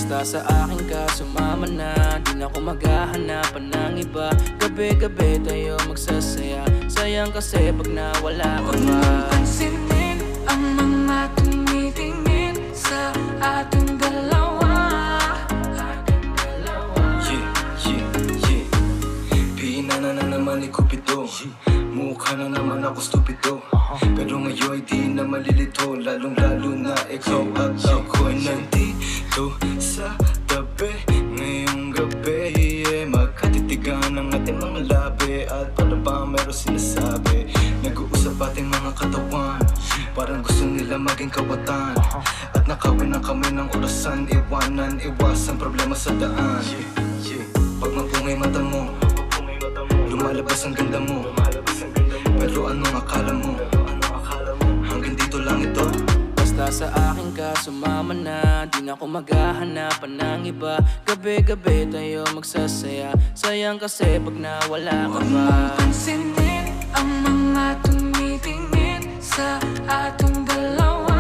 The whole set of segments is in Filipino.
Basta sa akin ka sumama na, di na ako maghahanapan ng iba. Gabi-gabi tayo magsasaya, sayang kasi pag nawala ka Huwag pa. mong pansinin ang mga tumitingin sa ating dalawa. Pinana na naman ni Cupido, mukha na naman ako stupido. Pero ngayon di na malilito, lalong-lalo na ikaw at ako'y nandito sa tabi. Ngayong gabi, magkatitigan ang ating mga labi. At para ba meron sinasabi, nag-uusap ating mga katawan, parang gusto nila maging kawatan. At nakawin ang kami ng orasan, iwanan, iwasan problema sa daan. Pag mapungay mata mo, lumalabas ang ganda mo. Pero anong akala mo? Hanggang dito lang ito. Basta sa akin ka sumama na, di na ako maghahanapan ng iba. Gabi-gabi tayo magsasaya, sayang kasi pag nawala ka Huwag pa. mong pansinin ang mga tumitingin sa ating dalawa.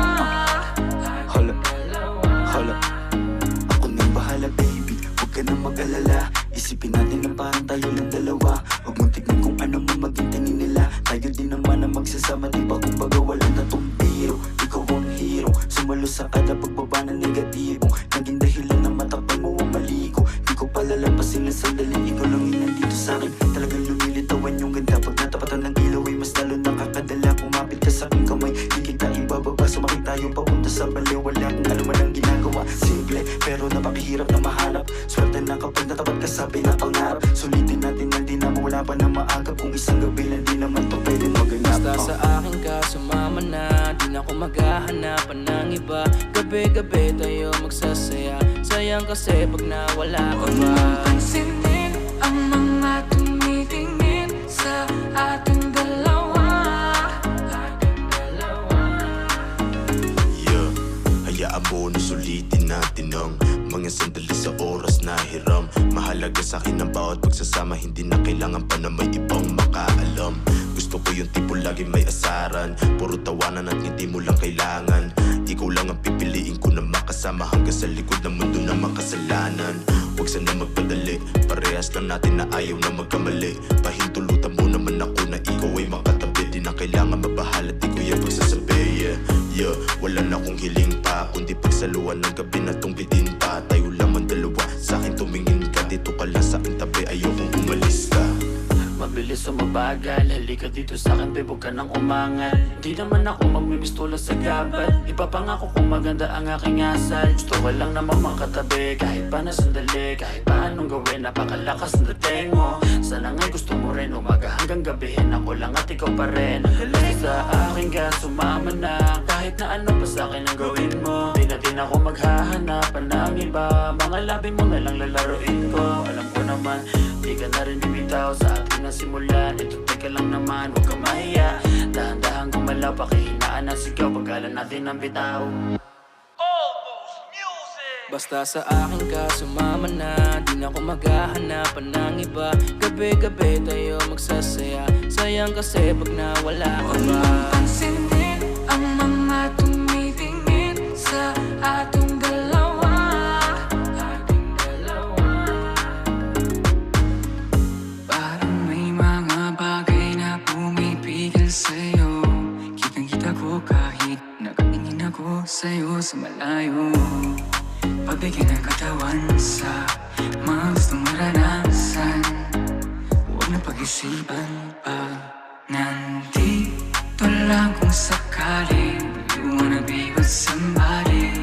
Hala, ako nang bahala baby, huwag ka nang mag-alala. Isipin natin na parang tayo lang dalawa. Huwag mong tignan kung ano man maging tingin nila. Tayo din naman ang magsasama, diba? Kumbaga wala na tong biro. Ikaw ang hero, sumalo sa kada pagbaba ng negatibong naging dahilan na matakpan mo ang mali ko. Di ko palalampasin ng sandali, ikaw lang yung nandito sa'kin. Talagang lumilitawan yung ganda. Pag natapatan ng ilaw ay mas lalo nakakadala. Kumapit ka sa'king kamay, di kita ibababa. Sumakit tayo papunta sa baliw, wala kung ano man ang ginagawa. Simple, pero napakahirap na mahanap. Swerte na kapag natapat ka sa pinapangarap. Sulitin natin na di na mawala pa na maagap. Kung isang gabi lang di naman to pwede maganap. Basta sa akin ka sumama na, di na ako maghahanapan ng iba. Gabi-gabi tayo magsasaya, sayang kasi pag nawala ka Huwag pa. mong pansinin ang mga tumitingin sa ating dalawa. Yeah, hayaan mo na sulitin natin ang mga sandali sa oras na hiram. Mahalaga sa akin ang bawat pagsasama, hindi na kailangan pa na may ibang makaalam. Gusto ko yung tipo lagi may asaran, puro tawanan at hindi mo lang kailangan. Ikaw lang ang pipiliin ko na makasama hanggang sa likod ng mundo na makasalanan. Huwag sana magpadali, parehas lang natin na ayaw na magkamali. Pahintulutan mo naman ako na ikaw ay makatabi. Di na kailangan mabahala, di ko yung pagsasabi. Yeah, wala na akong hiling pa, kundi pagsaluhan ng gabi na tong bitin pa. Tayo lamang dalawa, sa'kin tumingin ka, dito ka lang sa'king tabi, ayokong umalis ka. Mabilis o mabagal, halika dito sa'kin, babe, huwag ka nang umangal. Di naman ako magmimistola sa gabal, ipapangako kung maganda ang aking asal. Gusto ko lang naman makatabi, kahit pa na sandali. Kahit pa anong gawin, napakalakas ng dating mo. Sana nga'y gusto mo rin, umaga hanggang gabihin. Ako lang at ikaw pa rin. Basta sa akin ka sumama na, kahit na ano pa sa'kin ang gawin mo. Di na din ako maghahanapan ng iba, mga labi mo na lang lalaroin ko. Alam ko naman, di ka na rin bibitaw sa atin na simulan. Ito teka lang naman, huwag kang mahiya. Dahan-dahan gumalaw, pakihinaan ang sigaw, pagkala natin ang bitaw. Basta sa akin ka sumama na, di na ako maghahanapan ng iba. Gabi-gabi tayo magsasaya, sayang kasi pag nawala ka Huwag pa. mong pansinin ang mga tumitingin sa ating dalawa. Parang may mga bagay na pumipigil sa'yo. Kitang-kita ko kahit nakatingin ako sa'yo sa malayo. Pabigyan ng katawan sa mga gustong maranasan. Huwag na pag-isipan pag nandito lang kung sakaling you wanna be with somebody.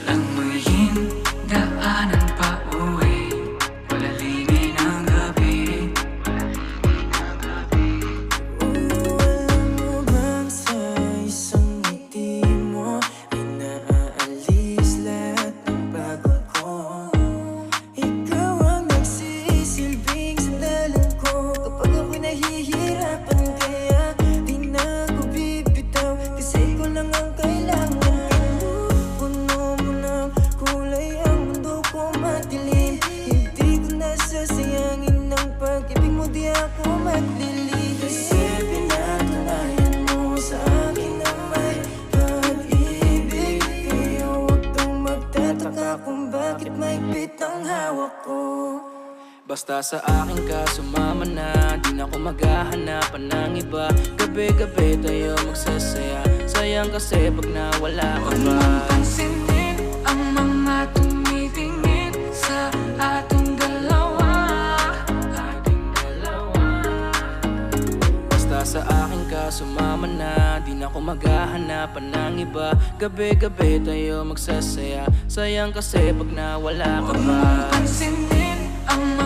Langoyin daanan pa uwi, palalingin ang gabi. Alam mo bang sa isang ngiti mo ay naaalis lahat ng pagod ko? Ikaw ang nagsisilbing sandalan ko kapag ako'y nahihirapan, kaya di na ako bibitaw kasi ikaw lang ang kailangan ko. Puno mo ng kulay ang mundo ko madilim, hindi ko nasasayangin ang pag-ibig mo, di ako maglilihim. Kasi pinatunayan mo sa akin na may pag-ibig mahigpit ang hawak ko. Basta sa akin ka sumama na, di na ako maghahanapan ng iba. Gabi-gabi tayo magsasaya, sayang kasi pag nawala ka Huwag ba. mong pansinin ang mga tumitingin sa ating dalawa. Basta sa akin ka sumama na, di na ako maghahanapan ng iba. Gabi-gabi tayo magsasaya, sayang kasi pag nawala ka Huwag ba. mong pansinin ang mga